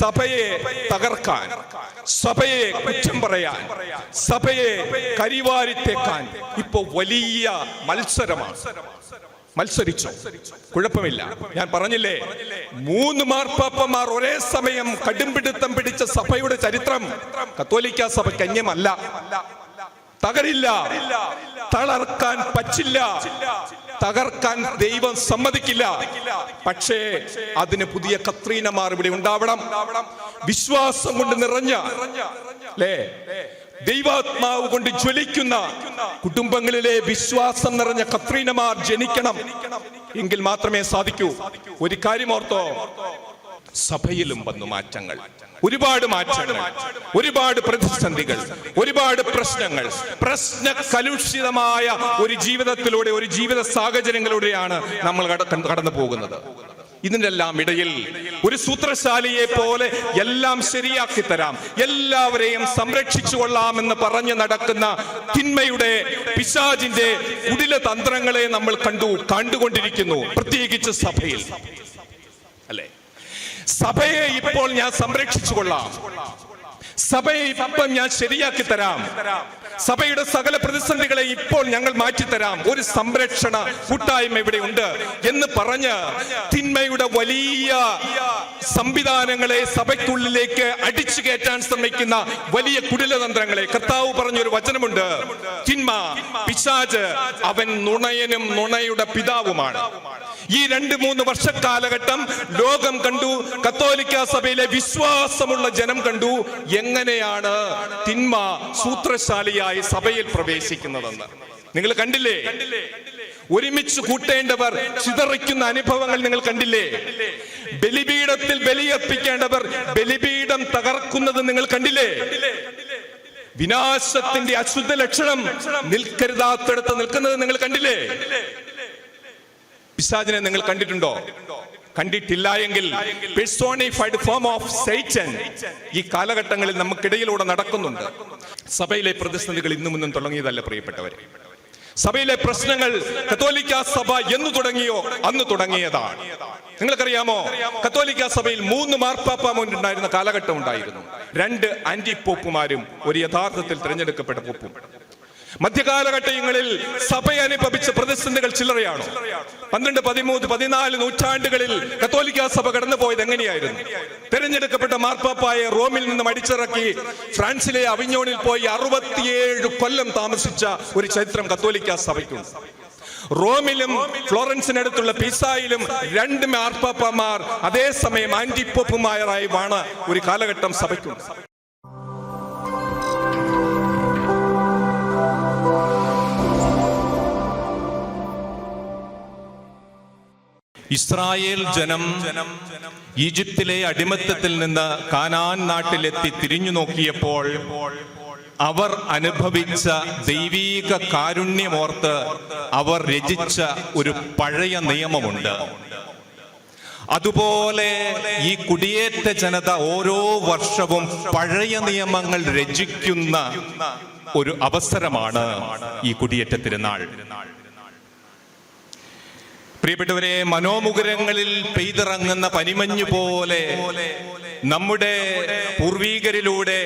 സഭയെ തകർക്കാൻ, സഭയെ കുറ്റം പറയാൻ, സഭയെ കരിവാരിത്തേക്കാൻ ഇപ്പൊ വലിയ മത്സരമാണ്. മത്സരിച്ചു, കുഴപ്പമില്ല. ഞാൻ പറഞ്ഞില്ലേ, 3 മാർപ്പാപ്പമാർ ഒരേ സമയം കടുംപിടുത്തം പിടിച്ച സഭയുടെ ചരിത്രം കത്തോലിക്ക സഭയ്ക്ക് അന്യമല്ല. തകരില്ല, തളർക്കാൻ പറ്റില്ല, തകർക്കാൻ ദൈവം സമ്മതിക്കില്ല. പക്ഷേ അതിന് പുതിയ കത്രീനമാർ ഇവിടെ ഉണ്ടാവണം. വിശ്വാസം കൊണ്ട് നിറഞ്ഞ, അല്ലേ, ദൈവാത്മാവ് കൊണ്ട് ജ്വലിക്കുന്ന കുടുംബങ്ങളിലെ വിശ്വാസം നിറഞ്ഞ കത്രീനമാർ ജനിക്കണം. എങ്കിൽ മാത്രമേ സാധിക്കൂ. ഒരു കാര്യം ഓർത്തോ, സഭയിലും വന്നു മാറ്റങ്ങൾ, ഒരുപാട് മാറ്റങ്ങൾ, ഒരുപാട് പ്രതിസന്ധികൾ, ഒരുപാട് പ്രശ്നങ്ങൾ, പ്രശ്നകലുഷിതമായ ഒരു ജീവിതത്തിലൂടെ, ഒരു ജീവിത സാഹചര്യങ്ങളിലൂടെയാണ് നമ്മൾ കടന്നു പോകുന്നത്. ഇതിന്റെ എല്ലാം ഇടയിൽ ഒരു സൂത്രശാലിയെ പോലെ എല്ലാം ശരിയാക്കി തരാം, എല്ലാവരെയും സംരക്ഷിച്ചു കൊള്ളാമെന്ന് പറഞ്ഞു നടക്കുന്ന തിന്മയുടെ, പിശാചിന്റെ കുടില തന്ത്രങ്ങളെ നമ്മൾ കണ്ടുകൊണ്ടിരിക്കുന്നു. പ്രത്യേകിച്ച് സഭയിൽ, അല്ലെ? സഭയെ ഇപ്പോൾ ഞാൻ സംരക്ഷിച്ചു കൊള്ളാം, സഭയെ ഇപ്പം ഞാൻ ശരിയാക്കി തരാം, സഭയുടെ സകല പ്രതിസന്ധികളെ ഇപ്പോൾ ഞങ്ങൾ മാറ്റിത്തരാം, ഒരു സംരക്ഷണ കൂട്ടായ്മ ഇവിടെ ഉണ്ട് എന്ന് പറഞ്ഞ് തിന്മയുടെ വലിയ സംവിധാനങ്ങളെ സഭയ്ക്കുള്ളിലേക്ക് അടിച്ചു കയറ്റാൻ ശ്രമിക്കുന്ന വലിയ കുടിലതന്ത്രങ്ങളെ, കർത്താവ് പറഞ്ഞൊരു വചനമുണ്ട്, തിന്മ, പിശാച്, അവൻ നുണയനും നുണയുടെ പിതാവുമാണ്. ഈ 2-3 വർഷക്കാലഘട്ടം ലോകം കണ്ടു, കത്തോലിക്ക സഭയിലെ വിശ്വാസമുള്ള ജനം കണ്ടു എങ്ങനെയാണ് തിന്മ സൂത്രശാലിയായി സഭയിൽ പ്രവേശിക്കുന്നതെന്ന്. നിങ്ങൾ കണ്ടില്ലേ? ഒരുമിച്ച് കൂട്ടേണ്ടവർ ചിതറിക്കുന്ന അനുഭവങ്ങൾ നിങ്ങൾ കണ്ടില്ലേ? ബലിപീഠത്തിൽ ബലിയർപ്പിക്കേണ്ടവർ ബലിപീഠം തകർക്കുന്നത് നിങ്ങൾ കണ്ടില്ലേ? വിനാശത്തിന്റെ അശുദ്ധ ലക്ഷണം നിൽക്കരുതാത്തടുത്ത് നിൽക്കുന്നത് നിങ്ങൾ കണ്ടില്ലേ? പിശാചിനെ നിങ്ങൾ കണ്ടിട്ടുണ്ടോ? കണ്ടിട്ടില്ല എങ്കിൽ പേഴ്സോണിഫൈഡ് ഫോം ഓഫ് സൈറ്റൻ ഈ കാലഘട്ടങ്ങളിൽ നമുക്കിടയിലൂടെ നടക്കുന്നുണ്ട്. സഭയിലെ പ്രതിസന്ധികൾ ഇന്നും മുന്നും തുടങ്ങിയതല്ല പ്രിയപ്പെട്ടവരെ. സഭയിലെ പ്രശ്നങ്ങൾ കത്തോലിക്ക സഭ എന്ന് തുടങ്ങിയോ അന്ന് തുടങ്ങിയതാണ്. നിങ്ങൾക്കറിയാമോ, കത്തോലിക്ക സഭയിൽ 3 മാർപ്പാപ്പമാരുണ്ടായിരുന്ന കാലഘട്ടം ഉണ്ടായിരുന്നു. 2 ആന്റി പോപ്പുമാരും ഒരു യഥാർത്ഥത്തിൽ തിരഞ്ഞെടുക്കപ്പെട്ട പോപ്പും. മധ്യകാലഘട്ടങ്ങളിൽ സഭ അനുഭവിച്ച പ്രതിസന്ധികൾ ചില്ലറയാണോ? 12, 13, 14 നൂറ്റാണ്ടുകളിൽ കത്തോലിക്ക സഭ കടന്നുപോയത് എങ്ങനെയായിരുന്നു? തിരഞ്ഞെടുക്കപ്പെട്ട മാർപ്പാപ്പായെ റോമിൽ നിന്നും അടിച്ചിറക്കി ഫ്രാൻസിലെ അവിഞ്ഞോണിൽ പോയി 67 കൊല്ലം താമസിച്ച ഒരു ചരിത്രം കത്തോലിക്ക സഭയ്ക്കുണ്ട്. റോമിലും ഫ്ലോറൻസിനടുത്തുള്ള പിസായിലും 2 മാർപ്പാപ്പമാർ അതേസമയം ആന്റി പോപ്പുമാരായി വാണ ഒരു കാലഘട്ടം സഭയ്ക്കുണ്ട്. ഇസ്രായേൽ ജനം ഈജിപ്തിലെ അടിമത്തത്തിൽ നിന്ന് കാനാൻ നാട്ടിലെത്തി തിരിഞ്ഞു നോക്കിയപ്പോൾ അവർ അനുഭവിച്ച ദൈവീക കാരുണ്യമോർത്ത് അവർ രചിച്ച ഒരു പഴയ നിയമമുണ്ട്. അതുപോലെ ഈ കുടിയേറ്റ ജനത ഓരോ വർഷവും പഴയ നിയമങ്ങൾ രചിക്കുന്ന ഒരു അവസരമാണ് ഈ കുടിയേറ്റ തിരുനാൾ. പ്രിയപ്പെട്ടവരെ, മനോമുകുരങ്ങളിൽ പെയ്തിറങ്ങുന്ന പനിമഞ്ഞു പോലെ നമ്മുടെ പൂർവീകരിലൂടെ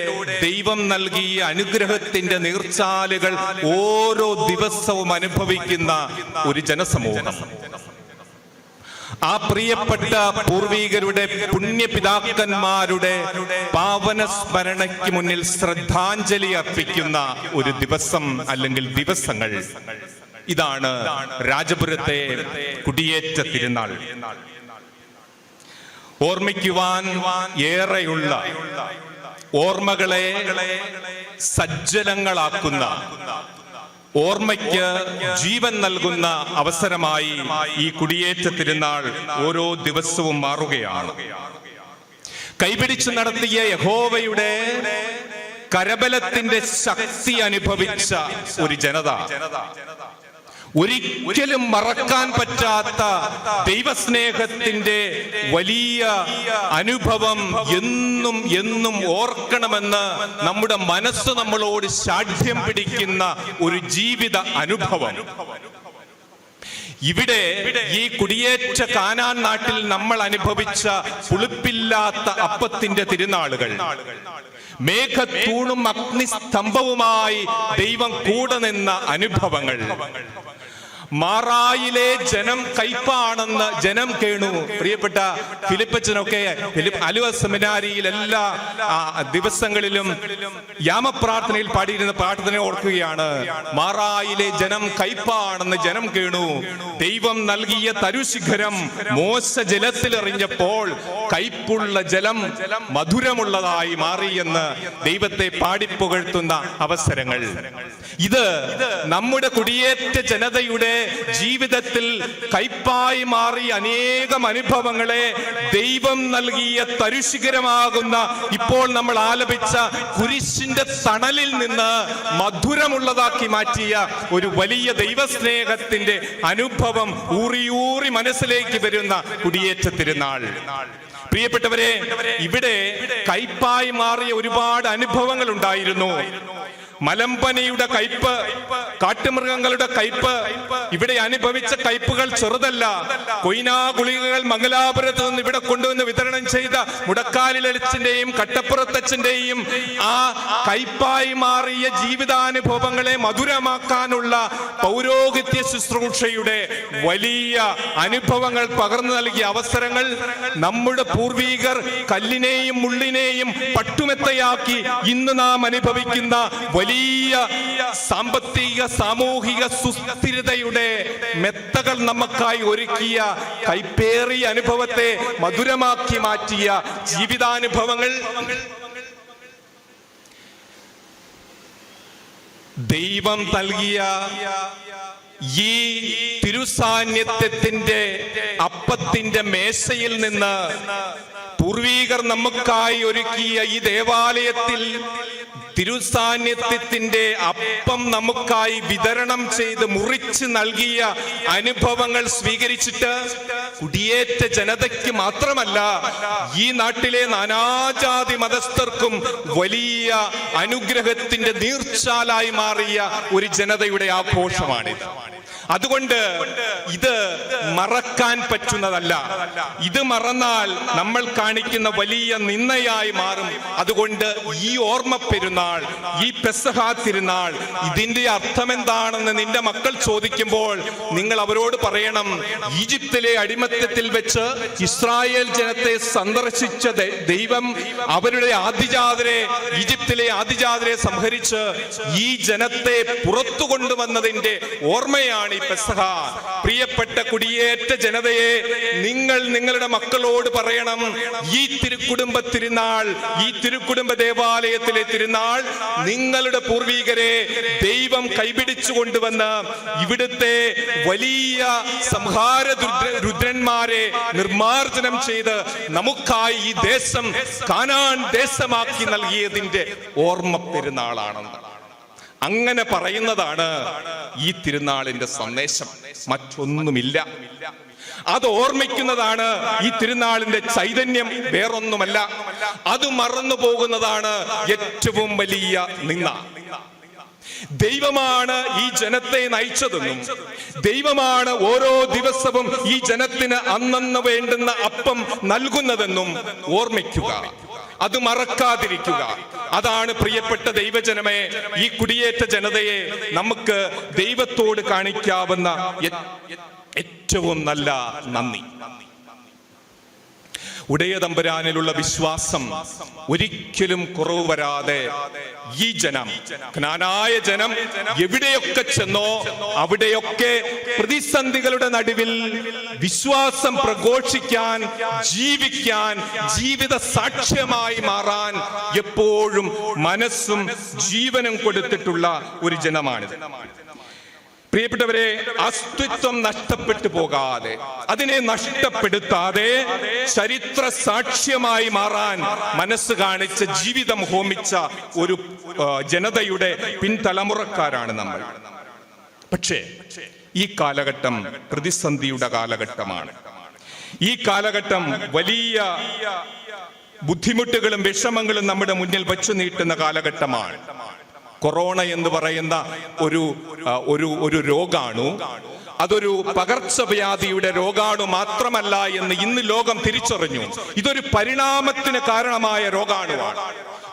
ദൈവം നൽകിയ അനുഗ്രഹത്തിന്റെ നീർച്ചാലുകൾ ഓരോ ദിവസവും അനുഭവിക്കുന്ന ഒരു ജനസമൂഹം. ആ പ്രിയപ്പെട്ട പൂർവീകരുടെ പുണ്യപിതാക്കന്മാരുടെ പാവന സ്മരണയ്ക്ക് മുന്നിൽ ശ്രദ്ധാഞ്ജലി അർപ്പിക്കുന്ന ഒരു ദിവസം അല്ലെങ്കിൽ ദിവസങ്ങൾ. ഇതാണ് രാജപുരത്തെ കുടിയേറ്റ തിരുനാൾ. ഓർമ്മിക്കുവാൻ ഏറെയുള്ള, ഓർമ്മകളെ സജ്ജലങ്ങളാക്കുന്ന, ഓർമ്മയ്ക്ക് ജീവൻ നൽകുന്ന അവസരമായി ഈ കുടിയേറ്റ തിരുനാൾ ഓരോ ദിവസവും മാറുകയാണ്. കൈപിടിച്ച് നടത്തിയ യഹോവയുടെ കരബലത്തിന്റെ ശക്തി അനുഭവിച്ച ഒരു ജനത, ഒരിക്കലും മറക്കാൻ പറ്റാത്ത ദൈവസ്നേഹത്തിന്റെ വലിയ അനുഭവം എന്നും എന്നും ഓർക്കണമെന്ന് നമ്മുടെ മനസ്സ് നമ്മളോട് ശാഠ്യം പിടിക്കുന്ന ഒരു ജീവിത അനുഭവം. ഇവിടെ ഈ കുടിയേറ്റ കാനാൻ നാട്ടിൽ നമ്മൾ അനുഭവിച്ച പുളിപ്പില്ലാത്ത അപ്പത്തിന്റെ തിരുനാളുകൾ, മേഘത്തൂണും അഗ്നിസ്തംഭവുമായി ദൈവം കൂടെ നിന്ന അനുഭവങ്ങൾ, മാറായിലെ ജനം കയ്പാണെന്ന് ജനം കേണു. പ്രിയപ്പെട്ട ഫിലിപ്പച്ചനൊക്കെ അലുവ സെമിനാരിയിൽ എല്ലാ ദിവസങ്ങളിലും യാമപ്രാർത്ഥനയിൽ പാടിയിരുന്ന പ്രാർത്ഥന ഓർക്കുകയാണ്. മാറായിലെ ജനം കയ്പാണെന്ന് ജനം കേണു. ദൈവം നൽകിയ തരുശിഖരം മോശ ജലത്തിലെറിഞ്ഞപ്പോൾ കയ്പുള്ള ജലം മധുരമുള്ളതായി മാറിയെന്ന് ദൈവത്തെ പാടിപ്പുകഴ്ത്തുന്ന അവസരങ്ങൾ. ഇത് നമ്മുടെ കുടിയേറ്റ ജനതയുടെ ജീവിതത്തിൽ കയ്പായി മാറി അനേകം അനുഭവങ്ങളെ ദൈവം നൽകിയ തരുശിഖരമാകുന്ന ഇപ്പോൾ നമ്മൾ ആലപിച്ച കുരിശിന്റെ തണലിൽ നിന്ന് മധുരമുള്ളതാക്കി മാറ്റിയ ഒരു വലിയ ദൈവസ്നേഹത്തിന്റെ അനുഭവം ഊറിയൂറി മനസ്സിലേക്ക് വരുന്ന കുടിയേറ്റ തിരുനാൾ. പ്രിയപ്പെട്ടവരെ, ഇവിടെ കയ്പായി മാറിയ ഒരുപാട് അനുഭവങ്ങൾ ഉണ്ടായിരുന്നു. മലമ്പനിയുടെ കയ്പ്, കാട്ടുമൃഗങ്ങളുടെ കയ്പ്, ഇവിടെ അനുഭവിച്ച കയ്പുകൾ ചെറുതല്ല. കൊയ്നാ ഗുളികകൾ മംഗലാപുരത്ത് നിന്ന് ഇവിടെ കൊണ്ടുവന്ന് വിതരണം ചെയ്ത മുടക്കാലിലച്ചന്റെയും കട്ടപ്പുറത്തച്ഛന്റെയും ആ കയ്പായി മാറിയ ജീവിതാനുഭവങ്ങളെ മധുരമാക്കാനുള്ള പൗരോഹിത്യ ശുശ്രൂഷയുടെ വലിയ അനുഭവങ്ങൾ പകർന്നു നൽകിയ അവസരങ്ങൾ നമ്മുടെ പൂർവീകർ കല്ലിനെയും മുള്ളിനെയും പട്ടുമെത്തയാക്കി ഇന്ന് നാം അനുഭവിക്കുന്ന വലിയ സാമ്പത്തിക സാമൂഹിക സുസ്ഥിരതയുടെ മെത്തകൾ നമുക്കായി ഒരുക്കിയ കൈപ്പേറിയ അനുഭവത്തെ മധുരമാക്കി മാറ്റിയ ജീവിതാനുഭവങ്ങൾ ദൈവം നൽകിയ ഈ തിരുസാന്നിധ്യത്തിന്റെ അപ്പത്തിന്റെ മേശയിൽ നിന്ന് പൂർവീകർ നമുക്കായി ഒരുക്കിയ ഈ ദേവാലയത്തിൽ തിരുസാന്നിധ്യത്തിന്റെ അപ്പം നമുക്കായി വിതരണം ചെയ്ത് മുറിച്ച് നൽകിയ അനുഭവങ്ങൾ സ്വീകരിച്ചിട്ട് കുടിയേറ്റ ജനതയ്ക്ക് മാത്രമല്ല ഈ നാട്ടിലെ നാനാജാതി മതസ്ഥർക്കും വലിയ അനുഗ്രഹത്തിന്റെ നീർച്ചാലായി മാറിയ ഒരു ജനതയുടെ ആഘോഷമാണിത്. അതുകൊണ്ട് ഇത് മറക്കാൻ പറ്റുന്നതല്ല. ഇത് മറന്നാൽ നമ്മൾ കാണിക്കുന്ന വലിയ നിന്ദയായി മാറും. അതുകൊണ്ട് ഈ ഓർമ്മ പെരുന്നാൾ, ഈ പെസഹ തിരുനാൾ, ഇതിന്റെ അർത്ഥം എന്താണെന്ന് നിന്റെ മക്കൾ ചോദിക്കുമ്പോൾ നിങ്ങൾ അവരോട് പറയണം, ഈജിപ്തിലെ അടിമത്തത്തിൽ വെച്ച് ഇസ്രായേൽ ജനത്തെ സന്ദർശിച്ച ദൈവം അവരുടെ ആദിജാതരെ, ഈജിപ്തിലെ ആദിജാതരെ സംഹരിച്ച് ഈ ജനത്തെ പുറത്തു കൊണ്ടുവന്നതിന്റെ ഓർമ്മയാണ് ഈ പെസഹ. പ്രിയപ്പെട്ട കുടിയേറ്റ ജനതയെ, നിങ്ങൾ നിങ്ങളുടെ മക്കളോട് പറയണം, ഈ തിരുക്കുടുംബ തിരുനാൾ, ഈ തിരുക്കുടുംബ ദേവാലയത്തിലെ തിരുനാൾ നിങ്ങളുടെ പൂർവീകരെ ദൈവം കൈപിടിച്ചു കൊണ്ടുവന്ന് ഇവിടുത്തെ വലിയ സംഹാര രുദ്രന്മാരെ നിർമാർജനം ചെയ്ത് നമുക്കായി ഈ ദേശം കാനാൻ ദേശമാക്കി നൽകിയതിന്റെ ഓർമ്മ പെരുന്നാളാണെന്ന് അങ്ങനെ പറയുന്നതാണ് ഈ തിരുനാളിന്റെ സന്ദേശം. മറ്റൊന്നുമില്ല. അത് ഓർമ്മിക്കുന്നതാണ് ഈ തിരുനാളിന്റെ ചൈതന്യം, വേറൊന്നുമല്ല. അത് മറന്നു പോകുന്നതാണ് ഏറ്റവും വലിയ നിന്ദ. ദൈവമാണ് ഈ ജനത്തെ നയിച്ചതെന്നും ദൈവമാണ് ഓരോ ദിവസവും ഈ ജനത്തിന് അന്നന്ന് വേണ്ടുന്ന അപ്പം നൽകുന്നതെന്നും ഓർമ്മിക്കുക. അത് മറക്കാതിരിക്കുക. അതാണ് പ്രിയപ്പെട്ട ദൈവജനമേ, ഈ കുടിയേറ്റ ജനതയെ നമുക്ക് ദൈവത്തോട് കാണിക്കാവുന്ന ഏറ്റവും നല്ല നന്ദി. ഉടയ തമ്പുരാനിലുള്ള വിശ്വാസം ഒരിക്കലും കുറവ് വരാതെ ഈ ജനം, ജ്ഞാനായ ജനം എവിടെയൊക്കെ ചെന്നോ അവിടെയൊക്കെ പ്രതിസന്ധികളുടെ നടുവിൽ വിശ്വാസം പ്രഘോഷിക്കാൻ, ജീവിക്കാൻ, ജീവിത സാക്ഷ്യമായി മാറാൻ എപ്പോഴും മനസ്സും ജീവനും കൊടുത്തിട്ടുള്ള ഒരു ജനമാണിത്. പ്രിയപ്പെട്ടവരെ, അസ്തിത്വം നഷ്ടപ്പെട്ടു പോകാതെ, അതിനെ നഷ്ടപ്പെടുത്താതെ ചരിത്ര സാക്ഷ്യമായി മാറാൻ മനസ്സ് കാണിച്ച, ജീവിതം ഹോമിച്ച ഒരു ജനതയുടെ പിൻതലമുറക്കാരാണ് നമ്മൾ. പക്ഷേ ഈ കാലഘട്ടം പ്രതിസന്ധിയുടെ കാലഘട്ടമാണ്. ഈ കാലഘട്ടം വലിയ ബുദ്ധിമുട്ടുകളും വിഷമങ്ങളും നമ്മുടെ മുന്നിൽ വച്ചു നീട്ടുന്ന കാലഘട്ടമാണ്. കൊറോണ എന്ന് പറയുന്ന ഒരു രോഗാണു, അതൊരു പകർച്ചവ്യാധിയുടെ രോഗാണു മാത്രമല്ല എന്ന് ഇന്ന് ലോകം തിരിച്ചറിഞ്ഞു. ഇതൊരു പരിണാമത്തിന് കാരണമായ രോഗാണുവാണ്.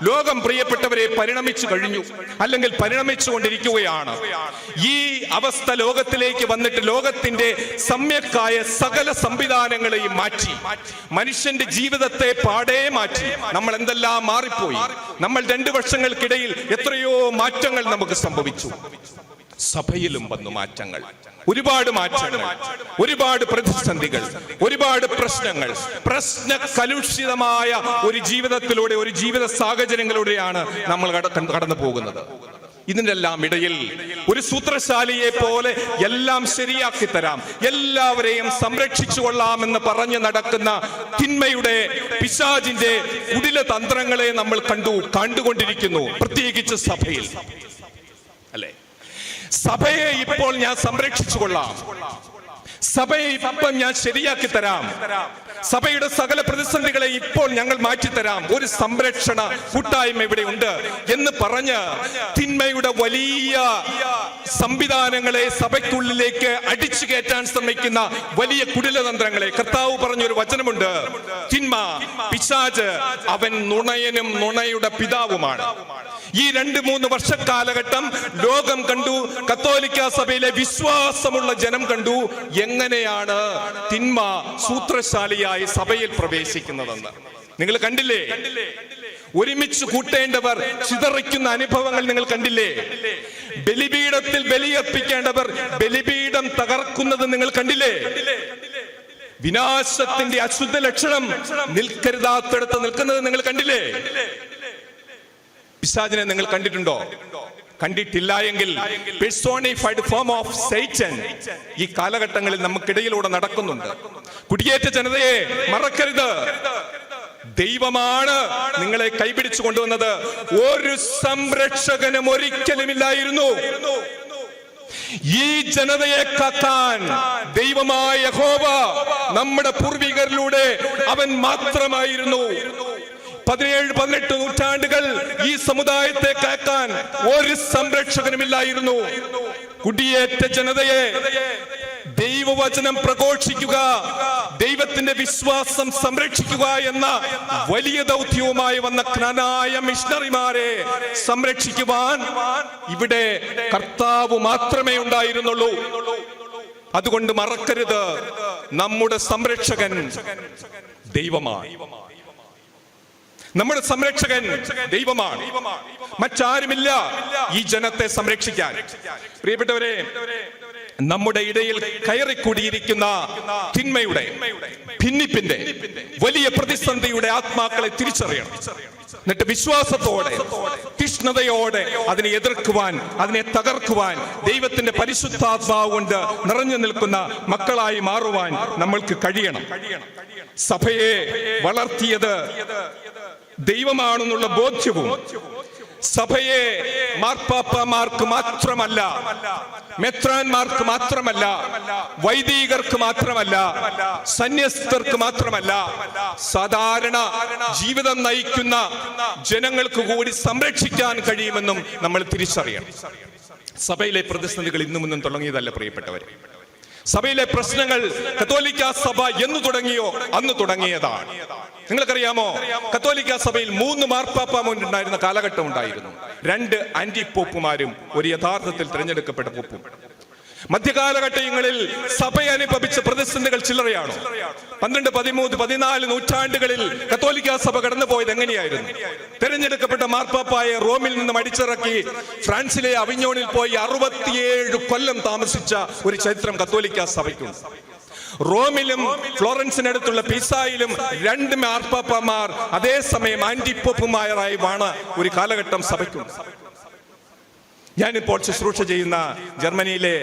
ലോകം പ്രിയപ്പെട്ടവരെ പരിണമിച്ചു കഴിഞ്ഞു, അല്ലെങ്കിൽ പരിണമിച്ചുകൊണ്ടിരിക്കുകയാണ്. ഈ അവസ്ഥ ലോകത്തിലേക്ക് വന്നിട്ട് ലോകത്തിന്റെ സമ്യക്കായ സകല സംവിധാനങ്ങളെയും മാറ്റി, മനുഷ്യന്റെ ജീവിതത്തെ പാടേ മാറ്റി. നമ്മൾ എന്തെല്ലാം മാറിപ്പോയി. നമ്മൾ 2 വർഷങ്ങൾക്കിടയിൽ എത്രയോ മാറ്റങ്ങൾ നമുക്ക് സംഭവിച്ചു. സഭയിലും വന്നു മാറ്റങ്ങൾ, ഒരുപാട് മാറ്റങ്ങൾ, ഒരുപാട് പ്രതിസന്ധികൾ, ഒരുപാട് പ്രശ്നങ്ങൾ. പ്രശ്ന കലുഷിതമായ ഒരു ജീവിതത്തിലൂടെ, ഒരു ജീവിത സാഹചര്യങ്ങളിലൂടെയാണ് നമ്മൾ കടന്നു പോകുന്നത്. ഇതിനെല്ലാം ഇടയിൽ ഒരു സൂത്രശാലിയെ പോലെ എല്ലാം ശരിയാക്കി തരാം, എല്ലാവരെയും സംരക്ഷിച്ചു കൊള്ളാമെന്ന് പറഞ്ഞു നടക്കുന്ന തിന്മയുടെ, പിശാചിന്റെ കുടില തന്ത്രങ്ങളെ നമ്മൾ കണ്ടുകൊണ്ടിരിക്കുന്നു. പ്രത്യേകിച്ച് സഭയിൽ, അല്ലെ? സഭയെ ഇപ്പോൾ ഞാൻ സംരക്ഷിച്ചു കൊള്ളാം, സഭയെ ഇപ്പം ഞാൻ ശരിയാക്കി തരാം, സഭയുടെ സകല പ്രതിസന്ധികളെ ഇപ്പോൾ ഞങ്ങൾ മാറ്റിത്തരാം, ഒരു സംരക്ഷണ കൂട്ടായ്മ ഇവിടെ ഉണ്ട് എന്ന് പറഞ്ഞ് തിന്മയുടെ വലിയ സംവിധാനങ്ങളെ സഭയ്ക്കുള്ളിലേക്ക് അടിച്ചു കയറ്റാൻ ശ്രമിക്കുന്ന വലിയ കുടിലതന്ത്രങ്ങളെ, കർത്താവ് പറഞ്ഞൊരു വചനമുണ്ട്, തിന്മ, പിശാച്, അവൻ നുണയനും നുണയുടെ പിതാവുമാണ്. ഈ 2-3 വർഷക്കാലഘട്ടം ലോകം കണ്ടു, കത്തോലിക്ക സഭയിലെ വിശ്വാസമുള്ള ജനം കണ്ടു എങ്ങനെയാണ് തിന്മ സൂത്രശാലിയായി സഭയിൽ പ്രവേശിക്കുന്നതെന്ന്. നിങ്ങൾ കണ്ടില്ലേ? ഒരുമിച്ച് കൂട്ടേണ്ടവർ ചിതറിക്കുന്ന അനുഭവങ്ങൾ നിങ്ങൾ കണ്ടില്ലേ? ബലിപീഠത്തിൽ ബലിയർപ്പിക്കേണ്ടവർ ബലിപീഠം തകർക്കുന്നത് നിങ്ങൾ കണ്ടില്ലേ? വിനാശത്തിന്റെ അശുദ്ധ ലക്ഷണം നിൽക്കരുതാത്തടുത്ത് നിൽക്കുന്നത് നിങ്ങൾ കണ്ടില്ലേ? പിശാചിനെ നിങ്ങൾ കണ്ടിട്ടുണ്ടോ? കണ്ടിട്ടില്ല എങ്കിൽ പേഴ്സോണിഫൈഡ് ഫോം ഓഫ് സൈറ്റൻ ഈ കാലഘട്ടങ്ങളിൽ നമുക്കിടയിലൂടെ നടക്കുന്നുണ്ട്. കുടിയേറ്റ ജനതയെ മറക്കരുത്. ദൈവമാണ് നിങ്ങളെ കൈപിടിച്ചു കൊണ്ടുവന്നത്. ഒരു സംരക്ഷകനും ഒരിക്കലുമില്ലായിരുന്നു. ഈ ജനതയെ കാക്കാൻ ദൈവമായ യഹോവ നമ്മുടെ പൂർവികരിലൂടെ അവൻ മാത്രമായിരുന്നു. 17-18 നൂറ്റാണ്ടുകൾ ഈ സമുദായത്തെ കാക്കാൻ ഒരു സംരക്ഷകനുമില്ലായിരുന്നു. കുടിയേറ്റ ജനതയെ ദൈവവചനം പ്രഘോഷിക്കുക, ദൈവത്തിന്റെ വിശ്വാസം സംരക്ഷിക്കുക എന്ന വലിയ ദൗത്യവുമായി വന്ന ജ്ഞാനായ മിഷണറിമാരെ സംരക്ഷിക്കുവാൻ ഇവിടെ കർത്താവ് മാത്രമേ ഉണ്ടായിരുന്നുള്ളൂ. അതുകൊണ്ട് മറക്കരുത്, നമ്മുടെ സംരക്ഷകൻ ദൈവമാണ്. നമ്മുടെ സംരക്ഷകൻ ദൈവമാണ്, മറ്റാരുമില്ല ഈ ജനത്തെ സംരക്ഷിക്കാൻ. പ്രിയപ്പെട്ടവരെ, നമ്മുടെ ഇടയിൽ കയറിക്കൂടിയിരിക്കുന്ന തിന്മയുടെ, ഭിന്നിപ്പിന്റെ, വലിയ പ്രതിസന്ധിയുടെ ആത്മാക്കളെ തിരിച്ചറിയണം. എന്നിട്ട് വിശ്വാസത്തോടെ, തീഷ്ണതയോടെ അതിനെ എതിർക്കുവാൻ, അതിനെ തകർക്കുവാൻ, ദൈവത്തിന്റെ പരിശുദ്ധാത്മാവ് കൊണ്ട് നിറഞ്ഞു നിൽക്കുന്ന മക്കളായി മാറുവാൻ നമ്മൾക്ക് കഴിയണം. സഭയെ വളർത്തിയത് ദൈവമാണെന്നുള്ള ബോധ്യവും, സഭയെ മാർപ്പാപ്പമാർക്ക് മാത്രമല്ല, മെത്രാന്മാർക്ക് മാത്രമല്ല, വൈദികർക്ക് മാത്രമല്ല, സന്യസ്തർക്ക് മാത്രമല്ല, സാധാരണ ജീവിതം നയിക്കുന്ന ജനങ്ങൾക്ക് കൂടി സംരക്ഷിക്കാൻ കഴിയുമെന്നും നമ്മൾ തിരിച്ചറിയണം. സഭയിലെ പ്രതിസന്ധികൾ ഇന്നും ഇന്നും തുടങ്ങിയതല്ല പ്രിയപ്പെട്ടവരെ. സഭയിലെ പ്രശ്നങ്ങൾ കത്തോലിക്ക സഭ എന്ന് തുടങ്ങിയോ അന്ന് തുടങ്ങിയതാണ്. നിങ്ങൾക്കറിയാമോ, കത്തോലിക്ക സഭയിൽ 3 മാർപ്പാപ്പമാരുണ്ടായിരുന്ന കാലഘട്ടം ഉണ്ടായിരുന്നു. 2 ആന്റി പോപ്പുമാരും ഒരു യഥാർത്ഥത്തിൽ തിരഞ്ഞെടുക്കപ്പെട്ട പോപ്പും. മധ്യകാലഘട്ടങ്ങളിൽ സഭ അനുഭവിച്ച പ്രതിസന്ധികൾ ചില്ലറയാണോ? 12, 13, 14 നൂറ്റാണ്ടുകളിൽ കത്തോലിക്ക സഭ കടന്നുപോയത് എങ്ങനെയായിരുന്നു? തിരഞ്ഞെടുക്കപ്പെട്ട മാർപ്പാപ്പായെ റോമിൽ നിന്നും അടിച്ചിറക്കി ഫ്രാൻസിലെ അവിഞ്ഞോണിൽ പോയി 67 കൊല്ലം താമസിച്ച ഒരു ചരിത്രം കത്തോലിക്ക സഭയ്ക്കുണ്ട്. റോമിലും ഫ്ലോറൻസിനടുത്തുള്ള പിസായിലും 2 മാർപ്പാപ്പമാർ അതേസമയം ആന്റിപ്പോപ്പുമാരായി വാണ ഒരു കാലഘട്ടം സഭയ്ക്കുണ്ട്. ഞാനിപ്പോൾ ശുശ്രൂഷ ചെയ്യുന്ന ജർമ്മനിയിലെ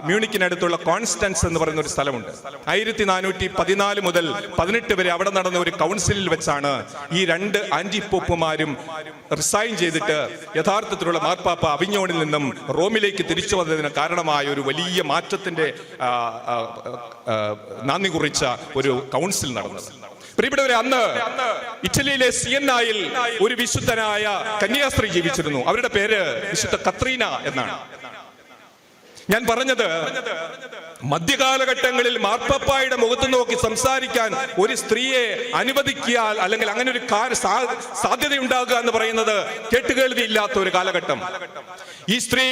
മ്യൂണിക്കിനടുത്തുള്ള കോൺസ്റ്റൻസ് എന്ന് പറയുന്ന ഒരു സ്ഥലമുണ്ട്. 1414 മുതൽ 18 വരെ അവിടെ നടന്ന ഒരു കൗൺസിലിൽ വെച്ചാണ് ഈ 2 ആന്റിപ്പോപ്പുമാരും റിസൈൻ ചെയ്തിട്ട് യഥാർത്ഥത്തിലുള്ള മാർപ്പാപ്പ അവിഞ്ഞോണിൽ നിന്നും റോമിലേക്ക് തിരിച്ചു വന്നതിന് കാരണമായ ഒരു വലിയ മാറ്റത്തിന്റെ നാന്ദി കുറിച്ച ഒരു കൗൺസിൽ നടന്നത്. പ്രിയപ്പെട്ടവരെ, അന്ന് ഇറ്റലിയിലെ സിയന്നായിൽ ഒരു വിശുദ്ധനായ കന്യാസ്ത്രീ ജീവിച്ചിരുന്നു. അവരുടെ പേര് വിശുദ്ധ കത്രീന എന്നാണ്. ഞാൻ പറഞ്ഞത്, മധ്യകാലഘട്ടങ്ങളിൽ മാർപ്പാപ്പായുടെ മുഖത്ത് നോക്കി സംസാരിക്കാൻ ഒരു സ്ത്രീയെ അനുവദിക്കിയാൽ, അല്ലെങ്കിൽ അങ്ങനെ ഒരു സാധ്യതയുണ്ടാകുക എന്ന് പറയുന്നത് കേട്ടുകേൾവി ഇല്ലാത്ത ഒരു കാലഘട്ടം. ഈ സ്ത്രീ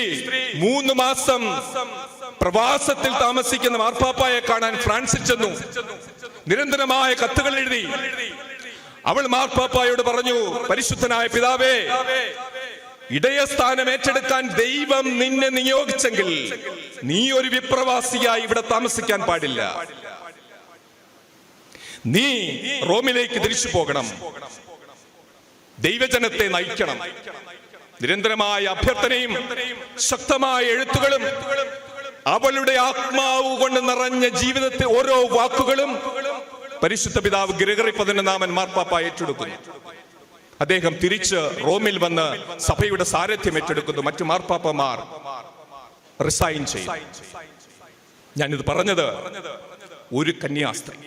3 മാസം പ്രവാസത്തിൽ താമസിക്കുന്ന മാർപ്പാപ്പായെ കാണാൻ ഫ്രാൻസിൽ ചെന്നു. നിരന്തരമായ കത്തുകൾ എഴുതി. അവൾ മാർപ്പാപ്പായോട് പറഞ്ഞു, പരിശുദ്ധനായ പിതാവേ, ഇടയസ്ഥാനം ഏറ്റെടുക്കാൻ ദൈവം നിന്നെ നിയോഗിച്ചെങ്കിൽ നീ ഒരു വിപ്രവാസിയായി ഇവിടെ താമസിക്കാൻ പാടില്ല. നീ റോമിലേക്ക് തിരിച്ചു പോകണം, ദൈവജനത്തെ നയിക്കണം. നിരന്തരമായ അഭ്യർത്ഥനയും ശക്തമായ എഴുത്തുകളും അവളുടെ ആത്മാവ് കൊണ്ട് നിറഞ്ഞ ജീവിതത്തെ ഓരോ വാക്കുകളും പരിശുദ്ധ പിതാവ് ഗ്രിഗറി 14 മാർപ്പാപ്പ ഏറ്റെടുക്കുന്നു. അദ്ദേഹം തിരിച്ച് റോമിൽ വന്ന് സഭയുടെ സാരഥ്യം ഏറ്റെടുക്കുന്നു. മറ്റു മാർപ്പാപ്പമാർ റിസൈൻ ചെയ്യും. ഞാനിത് പറഞ്ഞത്, ഒരു കന്യാസ്ത്രീ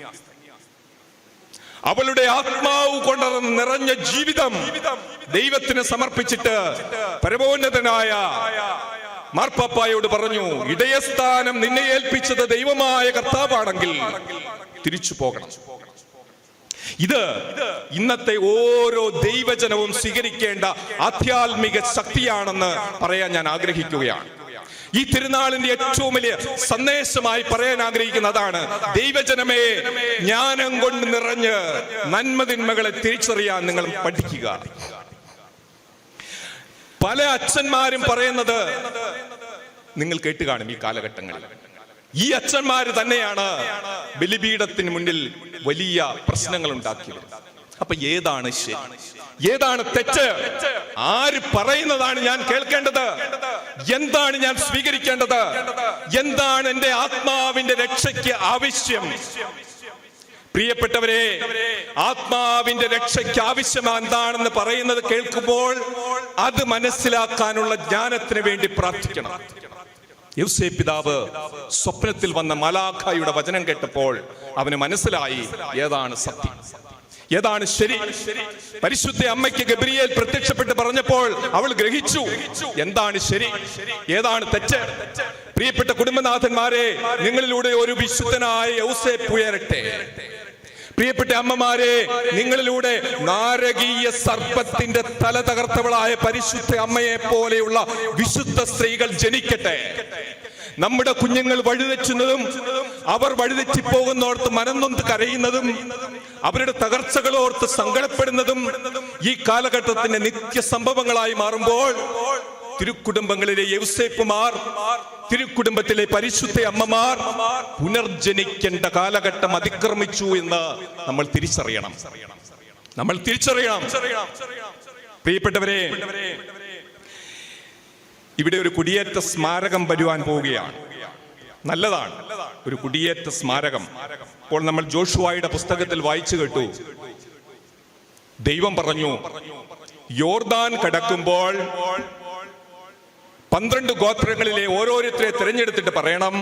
അവളുടെ ആത്മാവ് കൊണ്ട് നിറഞ്ഞ ജീവിതം ദൈവത്തിന് സമർപ്പിച്ചിട്ട് പരമോന്നതനായ മാർപ്പാപ്പായോട് പറഞ്ഞു, ഇടയസ്ഥാനം നിന്നെ ഏൽപ്പിച്ചത് ദൈവമായ കർത്താവാണെങ്കിൽ തിരിച്ചു പോകണം. ഇത് ഇന്നത്തെ ഓരോ ദൈവജനവും സ്വീകരിക്കേണ്ട ആധ്യാത്മിക ശക്തിയാണെന്ന് പറയാൻ ഞാൻ ആഗ്രഹിക്കുകയാണ്. ഈ തിരുനാളിന്റെ ഏറ്റവും വലിയ സന്ദേശമായി പറയാൻ ആഗ്രഹിക്കുന്ന അതാണ്. ദൈവജനമേ, ജ്ഞാനം കൊണ്ട് നിറഞ്ഞ് നന്മതിന്മകളെ തിരിച്ചറിയാൻ നിങ്ങൾ പഠിക്കുക. പല അച്ഛന്മാരും പറയുന്നത് നിങ്ങൾ കേട്ട് കാണും. ഈ കാലഘട്ടങ്ങളിൽ ഈ അച്ഛന്മാര് തന്നെയാണ് ബലിപീഠത്തിന് മുന്നിൽ വലിയ പ്രശ്നങ്ങൾ ഉണ്ടാക്കിയത്. അപ്പൊ ഏതാണ് ശരി, ഏതാണ് തെറ്റ്? ആര് പറയുന്നതാണ് ഞാൻ കേൾക്കേണ്ടത്? എന്താണ് ഞാൻ സ്വീകരിക്കേണ്ടത്? എന്താണ് എന്റെ ആത്മാവിന്റെ രക്ഷയ്ക്ക് ആവശ്യം? പ്രിയപ്പെട്ടവരെ, ആത്മാവിന്റെ രക്ഷയ്ക്ക് ആവശ്യം എന്താണെന്ന് പറയുന്നത് കേൾക്കുമ്പോൾ അത് മനസ്സിലാക്കാനുള്ള ജ്ഞാനത്തിന് വേണ്ടി പ്രാർത്ഥിക്കണം. യോസേപ്പ് പിതാവ് സ്വപ്നത്തിൽ വന്ന മലാഖയുടെ വചനം കേട്ടപ്പോൾ അവന് മനസ്സിലായി ഏതാണ് സത്യം, ഏതാണ് ശരി. പരിശുദ്ധ അമ്മയ്ക്ക് ഗബ്രിയേൽ പ്രത്യക്ഷപ്പെട്ട് പറഞ്ഞപ്പോൾ അവൾ ഗ്രഹിച്ചു എന്താണ് ശരി, ഏതാണ് തെറ്റ്. പ്രിയപ്പെട്ട കുടുംബനാഥന്മാരെ, നിങ്ങളിലൂടെ ഒരു വിശുദ്ധനായ യോസേപ്പ് ഉയരട്ടെ. പ്രിയപ്പെട്ട അമ്മമാരെ, നിങ്ങളിലൂടെ നാരകീയ സർപ്പത്തിന്റെ തല തകർത്തവളായ പരിശുദ്ധ അമ്മയെ പോലെയുള്ള വിശുദ്ധ സ്ത്രീകൾ ജനിക്കട്ടെ. നമ്മുടെ കുഞ്ഞുങ്ങൾ വഴിതെറ്റുന്നതും അവർ വഴിതെറ്റിപ്പോകുന്നോർത്ത് മനംനൊന്ത് കരയുന്നതും അവരുടെ തകർച്ചകളോർത്ത് സങ്കടപ്പെടുന്നതും ഈ കാലഘട്ടത്തിന്റെ നിത്യ സംഭവങ്ങളായി മാറുമ്പോൾ തിരുക്കുടുംബങ്ങളിലെ യൗസേപ്പുമാർ, തിരുക്കുടുംബത്തിലെ പരിശുദ്ധ അമ്മമാർ പുനർജനിക്കേണ്ട കാലഘട്ടം അതിക്രമിച്ചു എന്ന് നമ്മൾ തിരിച്ചറിയണം. പ്രിയപ്പെട്ടവരെ, ഇവിടെ ഒരു കുടിയേറ്റ സ്മാരകം വരുവാൻ പോവുകയാണ്. നല്ലതാണ് ഒരു കുടിയേറ്റ സ്മാരകം. ഇപ്പോൾ നമ്മൾ ജോഷുവായുടെ പുസ്തകത്തിൽ വായിച്ചു കേട്ടു, ദൈവം പറഞ്ഞു, യോർദാൻ കടക്കുമ്പോൾ 12 ഗോത്രങ്ങളിലെ ഓരോരുത്തരെ തിരഞ്ഞെടുത്തിട്ട് പറയണം,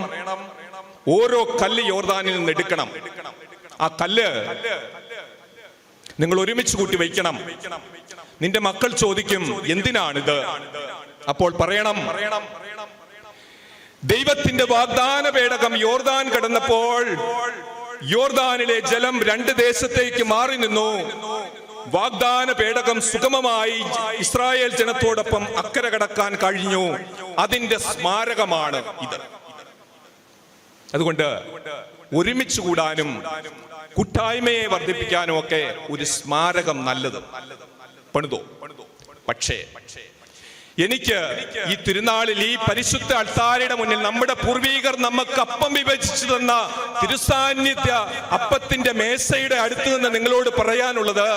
ഓരോ കല്ല് യോർദാനിൽ നിന്ന് എടുക്കണം. ആ കല്ല് നിങ്ങൾ ഒരുമിച്ച് കൂട്ടി വയ്ക്കണം. നിന്റെ മക്കൾ ചോദിക്കും എന്തിനാണിത്? അപ്പോൾ പറയണം, ദൈവത്തിന്റെ വാഗ്ദാന പേടകം യോർദാൻ കടന്നപ്പോൾ യോർദാനിലെ ജലം 2 ദേശത്തേക്ക് മാറി നിന്നു. വാഗ്ദാന പേടകം സുഗമമായി ഇസ്രായേൽ ജനത്തോടൊപ്പം അക്കരെ കടക്കാൻ കഴിഞ്ഞു. അതിന്റെ സ്മാരകമാണ് ഇത്. അതുകൊണ്ട് ഒരുമിച്ച് കൂടാനും കൂട്ടായ്മയെ വർദ്ധിപ്പിക്കാനും ഒക്കെ ഒരു സ്മാരകം നല്ലത്. പണിതോ? പക്ഷേ എനിക്ക് ഈ തിരുനാളിൽ ഈ പരിശുദ്ധ അൾത്താരയുടെ മുന്നിൽ നമ്മുടെ പൂർവീകർ നമുക്ക് അപ്പം വിഭജിച്ചു തന്ന തിരുസാന്നിധ്യ അപ്പത്തിന്റെ മേശയുടെ അടുത്ത് നിന്ന് നിങ്ങളോട് പറയാനുള്ളത്,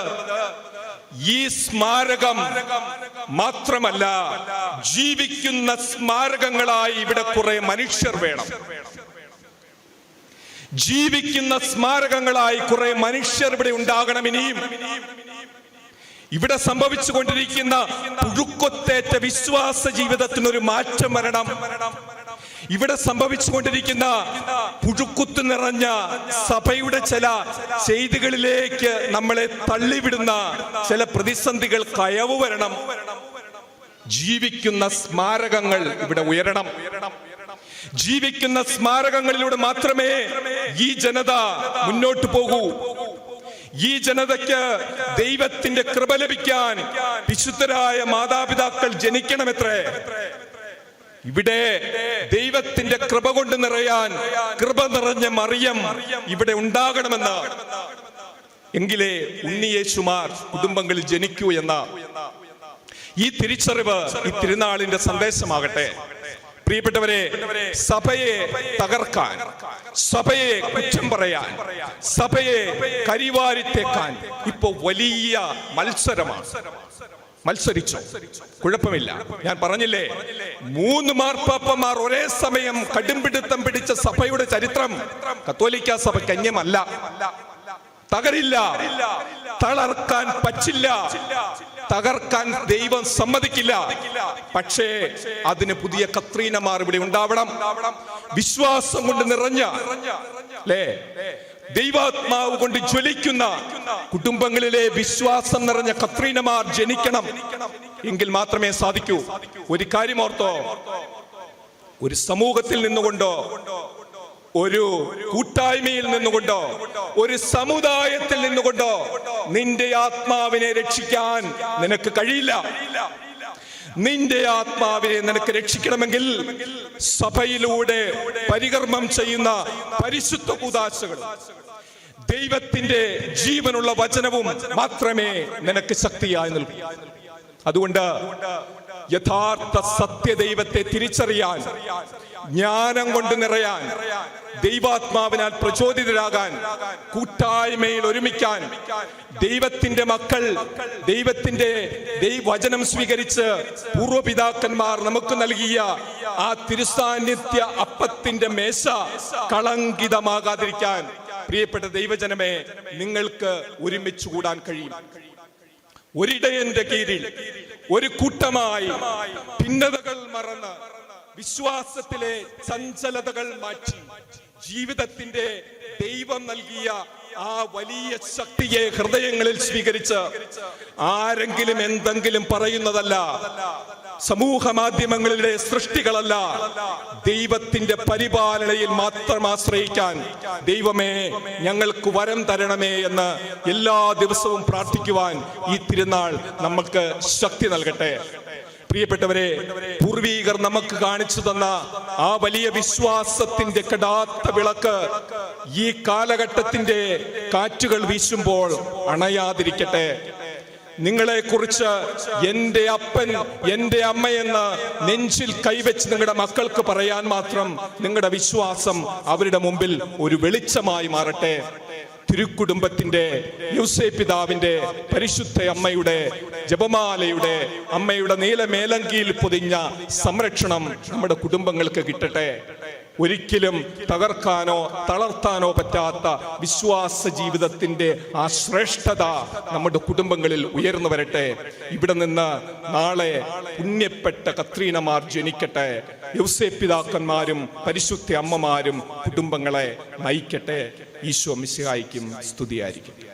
ഈ സ്മാരകം മാത്രമല്ല, ജീവിക്കുന്ന സ്മാരകങ്ങളായി ഇവിടെ കുറെ മനുഷ്യർ വേണം. ജീവിക്കുന്ന സ്മാരകങ്ങളായി കുറെ മനുഷ്യർ ഇവിടെ ഉണ്ടാകണം. ഇനിയും ഇവിടെ സംഭവിച്ചു കൊണ്ടിരിക്കുന്ന പുഴുക്കൊത്തേറ്റ വിശ്വാസ ജീവിതത്തിനൊരു മാറ്റം വരണം. ഇവിടെ സംഭവിച്ചുകൊണ്ടിരിക്കുന്ന പുഴുക്കുത്ത് നിറഞ്ഞ സഭയുടെ ചില ചെയ്തികളിലേക്ക് നമ്മളെ തള്ളിവിടുന്ന ചില പ്രതിസന്ധികൾ കയവ് വരണം. ജീവിക്കുന്ന സ്മാരകങ്ങൾ ഇവിടെ ഉയരണം. ജീവിക്കുന്ന സ്മാരകങ്ങളിലൂടെ മാത്രമേ ഈ ജനത മുന്നോട്ട് പോകൂ. ഈ ജനതയ്ക്ക് ദൈവത്തിന്റെ കൃപ ലഭിക്കാൻ വിശുദ്ധരായ മാതാപിതാക്കൾ ജനിക്കണമെത്രേ. ഇവിടെ ദൈവത്തിന്റെ കൃപ കൊണ്ട് നിറയാൻ കൃപ നിറഞ്ഞ മറിയം ഇവിടെ ഉണ്ടാകണമെന്ന്, എങ്കിലേ ഉണ്ണിയേശുമാർ കുടുംബങ്ങളിൽ ജനിക്കൂ എന്ന ഈ തിരിച്ചറിവ് ഈ തിരുനാളിന്റെ സന്ദേശമാകട്ടെ. പ്രിയപ്പെട്ടവരെ, സഭയെ തകർക്കാൻ, സഭയെ കുറ്റം പറയാൻ, സഭയെ കരിവാരിത്തേക്കാൻ ഇപ്പോ വലിയ മത്സരമാണ്. മത്സരിച്ചോ, കുഴപ്പമില്ല. ഞാൻ പറഞ്ഞില്ലേ, 3 മാർപ്പാപ്പമാർ ഒരേ സമയം കടുംപിടുത്തം പിടിച്ച സഭയുടെ ചരിത്രം കത്തോലിക്ക സഭയ്ക്ക് അന്യമല്ല. തകരില്ല, തളർക്കാൻ പറ്റില്ല, തകർക്കാൻ ദൈവം സമ്മതിക്കില്ല. പക്ഷേ അതിന് പുതിയ കത്രീനമാർ ഇവിടെ ഉണ്ടാവണം. വിശ്വാസം കൊണ്ട് നിറഞ്ഞ, അല്ലേ, ദൈവാത്മാവ് കൊണ്ട് ജ്വലിക്കുന്ന കുടുംബങ്ങളിലെ വിശ്വാസം നിറഞ്ഞ കത്രീനമാർ ജനിക്കണം. എങ്കിൽ മാത്രമേ സാധിക്കൂ. ഒരു കാര്യം ഓർത്തോ, ഒരു സമൂഹത്തിൽ നിന്നുകൊണ്ടോ, ഒരു കൂട്ടായ്മയിൽ നിന്നുകൊണ്ടോ, ഒരു സമുദായത്തിൽ നിന്നുകൊണ്ടോ നിന്റെ ആത്മാവിനെ രക്ഷിക്കാൻ നിനക്ക് കഴിയില്ല. നിന്റെ ആത്മാവിനെ നിനക്ക് രക്ഷിക്കണമെങ്കിൽ സഭയിലൂടെ പരികർമ്മം ചെയ്യുന്ന പരിശുദ്ധ കൂദാശകൾ, ദൈവത്തിന്റെ ജീവനുള്ള വചനവും മാത്രമേ നിനക്ക് ശക്തിയായി നിൽക്കൂ. അതുകൊണ്ട് യഥാർത്ഥ സത്യദൈവത്തെ തിരിച്ചറിയാൻ, ജ്ഞാനം കൊണ്ട് നിറയാൻ, ദൈവാത്മാവിനാൽ പ്രചോദിതരാകാൻ, കൂട്ടായ്മയിൽ ഒരുമിക്കാൻ, ദൈവത്തിന്റെ മക്കൾ, ദൈവത്തിന്റെ വചനം സ്വീകരിച്ച് പൂർവപിതാക്കന്മാർ നമുക്ക് നൽകിയ ആ തിരുസാന്നിധ്യ അപ്പത്തിന്റെ മേശ കളങ്കിതമാകാതിരിക്കാൻ പ്രിയപ്പെട്ട ദൈവജനമേ, നിങ്ങൾക്ക് ഒരുമിച്ച് കൂടാൻ കഴിയും. ഒരിടയന്റെ കീഴിൽ ഒരു കൂട്ടമായി ഭിന്നതകൾ മറന്ന്, വിശ്വാസത്തിലെ ചഞ്ചലതകൾ മാറ്റി, ജീവിതത്തിന്റെ ദൈവം നൽകിയ ആ വലിയ ശക്തിയെ ഹൃദയങ്ങളിൽ സ്വീകരിച്ച്, ആരെങ്കിലും എന്തെങ്കിലും പറയുന്നതല്ല, സമൂഹ മാധ്യമങ്ങളിലെ സൃഷ്ടികളല്ല, ദൈവത്തിന്റെ പരിപാലനയിൽ മാത്രം ആശ്രയിക്കാൻ ദൈവമേ ഞങ്ങൾക്ക് വരം തരണമേ എന്ന് എല്ലാ ദിവസവും പ്രാർത്ഥിക്കുവാൻ ഈ തിരുനാൾ നമുക്ക് ശക്തി നൽകട്ടെ. പ്രിയപ്പെട്ടവരെ, പൂർവീകർ നമുക്ക് കാണിച്ചു തന്ന ആ വലിയ വിശ്വാസത്തിന്റെ കെടാത്ത വിളക്ക് ഈ കാലഘട്ടത്തിന്റെ കാറ്റുകൾ വീശുമ്പോൾ അണയാതിരിക്കട്ടെ. നിങ്ങളെ കുറിച്ച് എന്റെ അപ്പൻ, എന്റെ അമ്മയെന്ന് നെഞ്ചിൽ കൈവച്ച് നിങ്ങളുടെ മക്കൾക്ക് പറയാൻ മാത്രം നിങ്ങളുടെ വിശ്വാസം അവരുടെ മുമ്പിൽ ഒരു വെളിച്ചമായി മാറട്ടെ. തിരുക്കുടുംബത്തിന്റെ, യോസേപ്പ് പിതാവിന്റെ, പരിശുദ്ധ അമ്മയുടെ, ജപമാലയുടെ, അമ്മയുടെ നീലമേലങ്കിയിൽ പൊതിഞ്ഞ സംരക്ഷണം നമ്മുടെ കുടുംബങ്ങൾക്ക് കിട്ടട്ടെ. ഒരിക്കലും തകർക്കാനോ തളർത്താനോ പറ്റാത്ത വിശ്വാസ ജീവിതത്തിന്റെ ആ ശ്രേഷ്ഠത നമ്മുടെ കുടുംബങ്ങളിൽ ഉയർന്നു വരട്ടെ. ഇവിടെ നിന്ന് നാളെ പുണ്യപ്പെട്ട കത്രീനമാർ ജനിക്കട്ടെ. യോസേപ്പ് പിതാക്കന്മാരും പരിശുദ്ധ അമ്മമാരും കുടുംബങ്ങളെ നയിക്കട്ടെ. ഈശോ മിശിഹായ്ക്കും സ്തുതിയായിരിക്കട്ടെ.